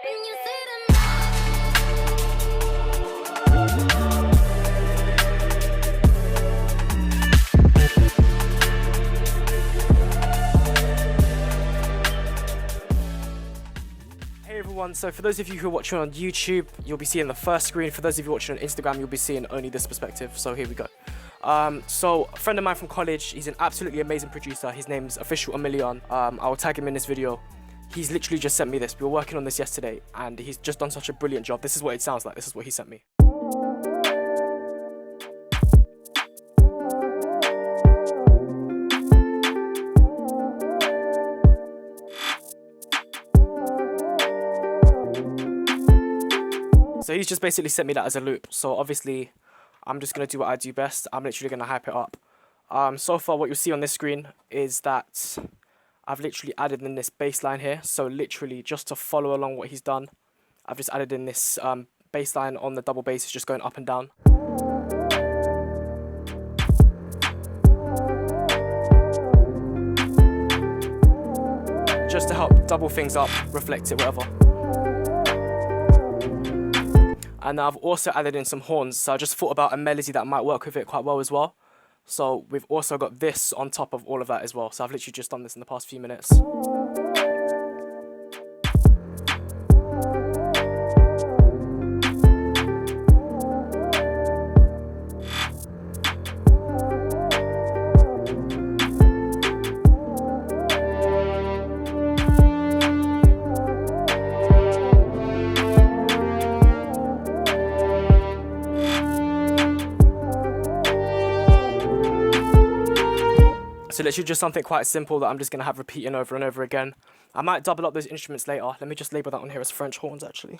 Hey everyone, so for those of you who are watching on YouTube, you'll be seeing the first screen. For those of you watching on Instagram, you'll be seeing only this perspective. So here we go. So a friend of mine from college, he's an absolutely amazing producer. His name's Official Emilion. I'll tag him in this video. He's literally just sent me this. We were working on this yesterday and he's just done such a brilliant job. This is what it sounds like. This is what he sent me. So he's just basically sent me that as a loop. So obviously, I'm just going to do what I do best. I'm literally going to hype it up. So far, what you'll see on this screen is that I've literally added in this bass line here. So literally, just to follow along what he's done, I've just added in this bass line on the double bass. It's just going up and down. Just to help double things up, reflect it, whatever. And I've also added in some horns, so I just thought about a melody that might work with it quite well as well. So we've also got this on top of all of that as well. So I've literally just done this in the past few minutes. So literally just something quite simple that I'm just going to have repeating over and over again. I might double up those instruments later. Let me just label that on here as French horns actually.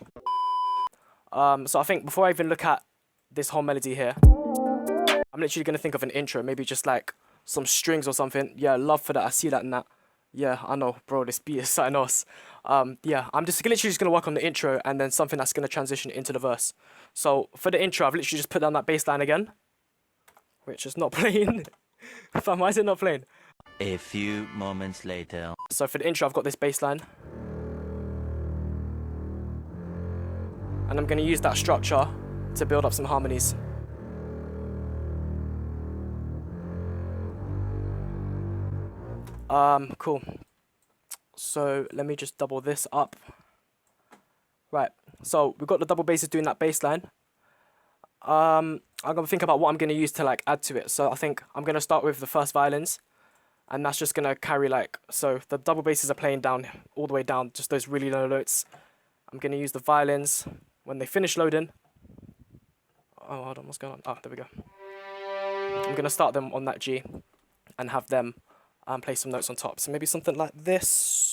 So I think before I even look at this whole melody here, I'm literally going to think of an intro. Maybe just like some strings or something. Yeah, love for that. I see that in that. Yeah, I know, bro, this beat is something else. Yeah, I'm just literally just going to work on the intro and then something that's going to transition into the verse. So for the intro, I've literally just put down that bass line again, which is not playing. Fam, why is it not playing? A few moments later. So for the intro, I've got this bass line. And I'm going to use that structure to build up some harmonies. Cool. So let me just double this up. Right, so we've got the double basses doing that bass line. I'm going to think about what I'm going to use to like add to it. So I think I'm going to start with the first violins. And that's just going to carry like, so the double basses are playing down, all the way down, just those really low notes. I'm going to use the violins when they finish loading. Oh, hold on, what's going on? Oh, there we go. I'm going to start them on that G and have them play some notes on top. So maybe something like this.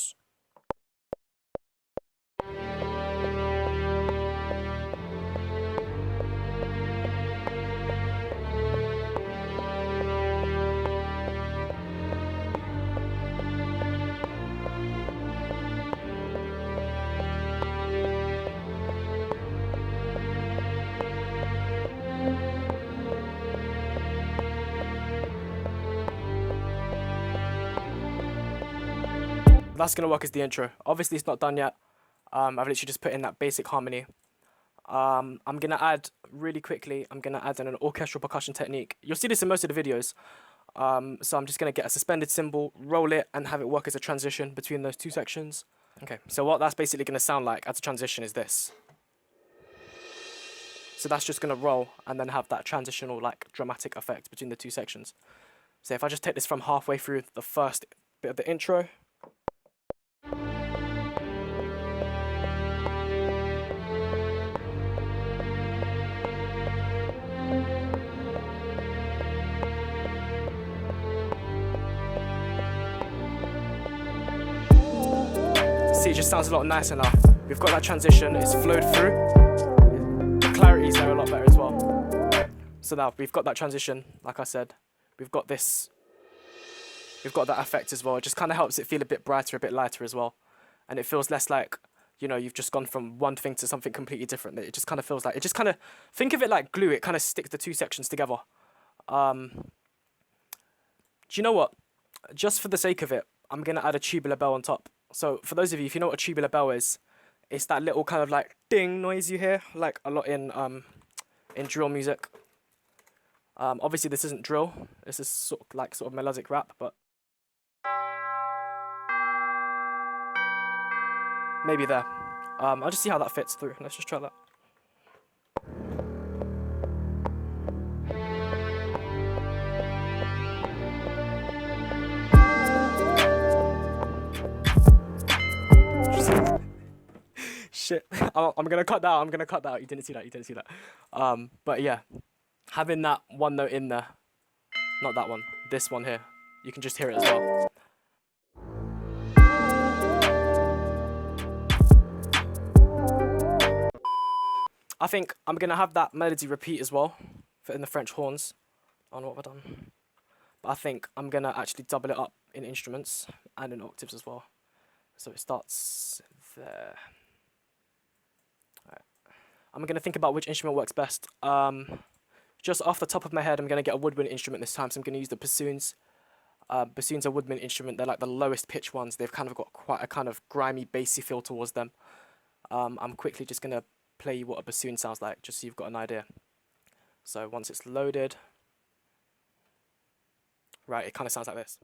That's going to work as the intro. Obviously, it's not done yet. I've literally just put in that basic harmony. I'm going to add, really quickly, I'm going to add in an orchestral percussion technique. You'll see this in most of the videos. So I'm just going to get a suspended cymbal, roll it, and have it work as a transition between those two sections. Okay, so what that's basically going to sound like as a transition is this. So that's just going to roll and then have that transitional, like, dramatic effect between the two sections. So if I just take this from halfway through the first bit of the intro. See, it just sounds a lot nicer now. We've got that transition, it's flowed through. The clarity is there a lot better as well. So now we've got that transition, like I said. We've got this, we've got that effect as well. It just kind of helps it feel a bit brighter, a bit lighter as well. And it feels less like, you know, you've just gone from one thing to something completely different. It just kind of feels like, it just kind of, think of it like glue. It kind of sticks the two sections together. Do you know what? Just for the sake of it, I'm going to add a tubular bell on top. So for those of you, if you know what a tubular bell is, It's that little kind of like ding noise you hear like a lot in drill music. Obviously this isn't drill. This is sort of melodic rap, but maybe there. I'll just see how that fits through. Let's just try that. Shit, I'm gonna cut that out. I'm gonna cut that out. You didn't see that. You didn't see that. But yeah, having that one note in there, not that one, this one here, you can just hear it as well. I think I'm gonna have that melody repeat as well in the French horns. I don't know what I've done, but I think I'm gonna actually double it up in instruments and in octaves as well. So it starts there. I'm going to think about which instrument works best. Just off the top of my head, I'm going to get a woodwind instrument this time, so I'm going to use the bassoons. Bassoons are woodwind instrument. They're like the lowest pitch ones. They've kind of got quite a kind of grimy, bassy feel towards them. I'm quickly just going to play you what a bassoon sounds like, just so you've got an idea. So once it's loaded, right, it kind of sounds like this.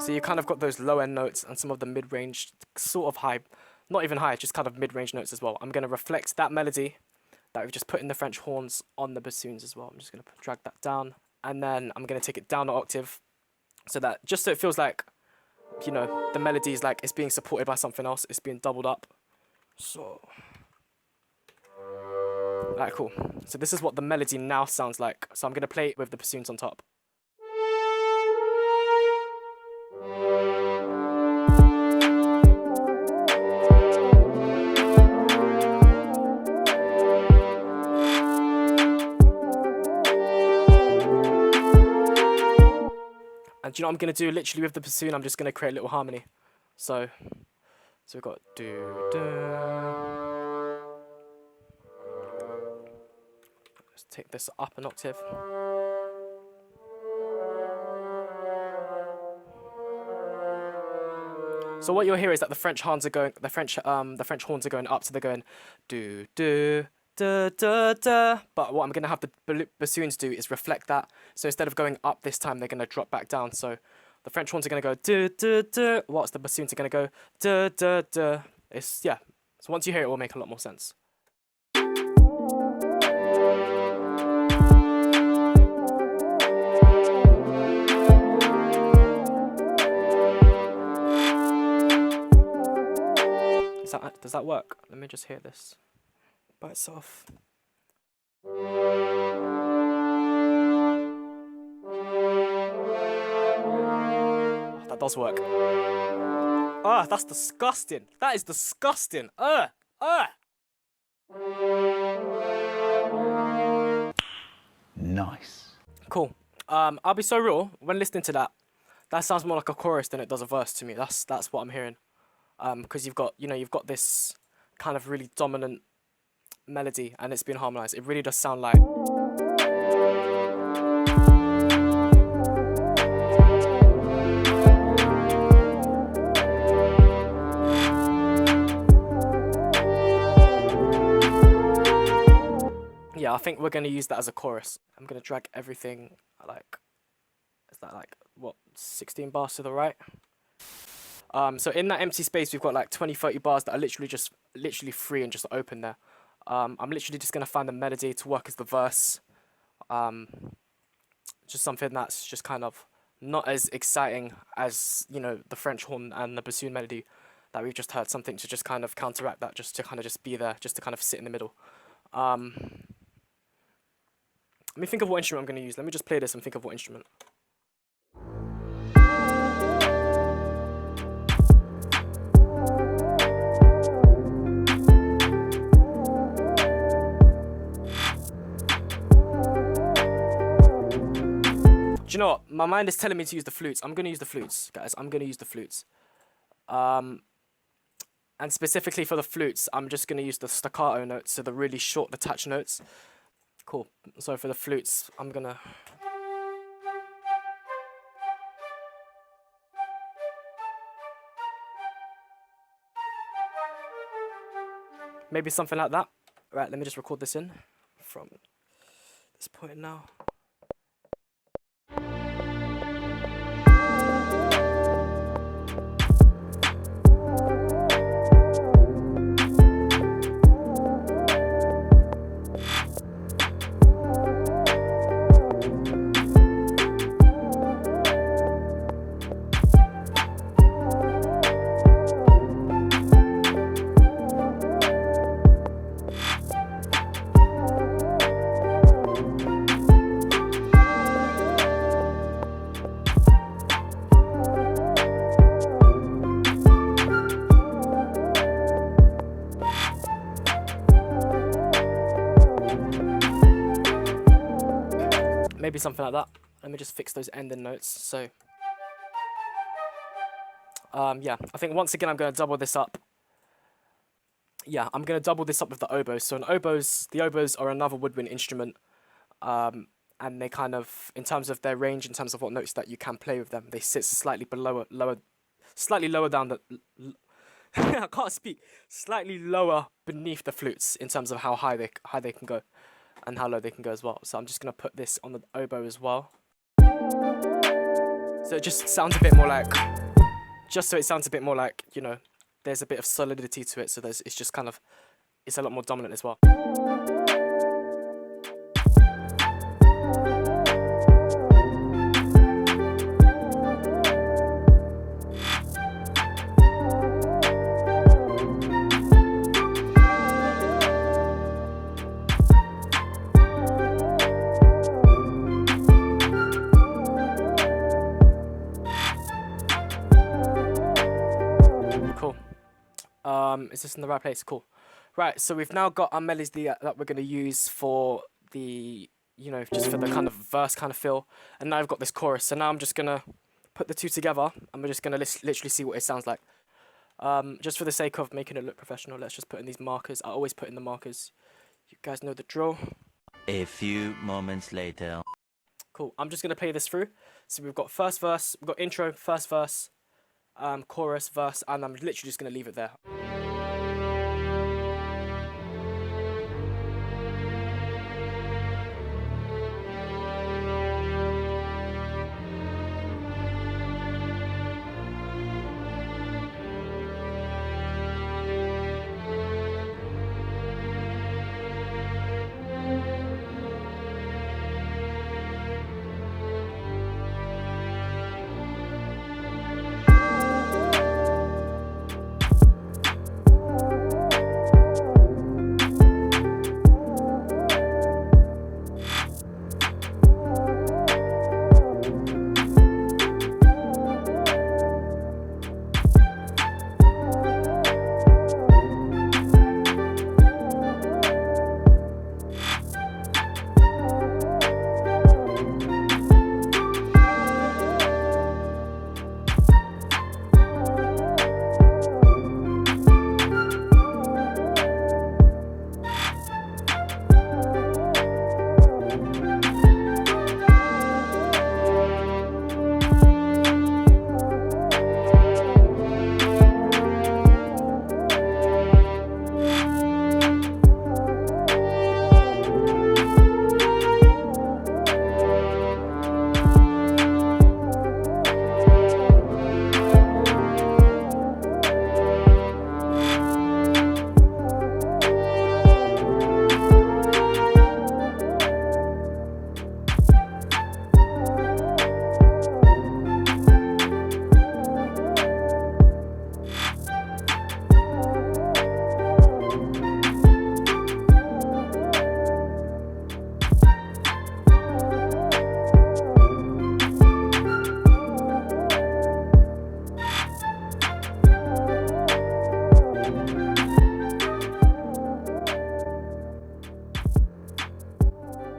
So you kind of got those low end notes and some of the mid-range, sort of high, not even high, just kind of mid-range notes as well. I'm going to reflect that melody that we've just put in the French horns on the bassoons as well. I'm just going to drag that down, and then I'm going to take it down an octave, so that just so it feels like, you know, the melody is like it's being supported by something else. It's being doubled up. So, alright, cool. So this is what the melody now sounds like. So I'm going to play it with the bassoons on top. And do you know what I'm going to do literally with the bassoon? I'm just going to create a little harmony. So we've got do, do. Let's take this up an octave. So what you'll hear is that the French horns are going, the French horns are going up, so they're going do, do, da, da, da. But what I'm going to have the bassoons do is reflect that. So instead of going up this time, they're going to drop back down. So the French horns are going to go do, do, do, whilst the bassoons are going to go da, da, da. It's, yeah. So once you hear it, it will make a lot more sense. Does that work? Let me just hear this by itself. Oh, that does work. Ah, that's disgusting. That is disgusting. Nice. Cool. I'll be so real. When listening to that, that sounds more like a chorus than it does a verse to me. That's what I'm hearing. Because you've got this kind of really dominant melody and it's been harmonized. It really does sound like. Yeah, I think we're going to use that as a chorus. I'm going to drag everything like, is that like, what, 16 bars to the right? So in that empty space, we've got like 20, 30 bars that are literally free and just open there. I'm literally just going to find the melody to work as the verse. Just something that's just kind of not as exciting as, you know, the French horn and the bassoon melody that we've just heard. Something to just kind of counteract that, just to kind of just be there, just to kind of sit in the middle. Let me think of what instrument I'm going to use. Let me just play this and think of what instrument. Do you know what? My mind is telling me to use the flutes. I'm going to use the flutes, guys. I'm going to use the flutes. And specifically for the flutes, I'm just going to use the staccato notes, so the really short detached notes. Cool. So for the flutes, I'm going to... Maybe something like that. Right, let me just record this in from this point now. Maybe something like that. Let me just fix those ending notes. So, yeah, I think once again I'm going to double this up. Yeah, I'm going to double this up with the oboes. So the oboes are another woodwind instrument, and they kind of, in terms of their range, in terms of what notes that you can play with them, they sit slightly slightly lower down the. I can't speak. Slightly lower beneath the flutes in terms of how high they can go. And how low they can go as well. So I'm just going to put this on the oboe as well. So it just sounds a bit more like, you know, there's a bit of solidity to it. So it's just kind of, it's a lot more dominant as well. Cool. Is this in the right place? Cool. Right, so we've now got our melody that we're going to use for the, you know, just for the kind of verse kind of feel. And now I've got this chorus. So now I'm just going to put the two together and we're just going to literally see what it sounds like. Just for the sake of making it look professional, let's just put in these markers. I always put in the markers. You guys know the drill. A few moments later. Cool. I'm just going to play this through. So we've got first verse, we've got intro, first verse, chorus, verse, and I'm literally just going to leave it there.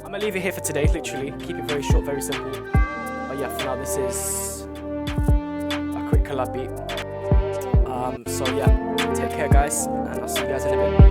I'm gonna leave it here for today, literally. Keep it very short, very simple. But yeah, for now, this is a quick collab beat. So yeah, take care, guys, and I'll see you guys in a bit.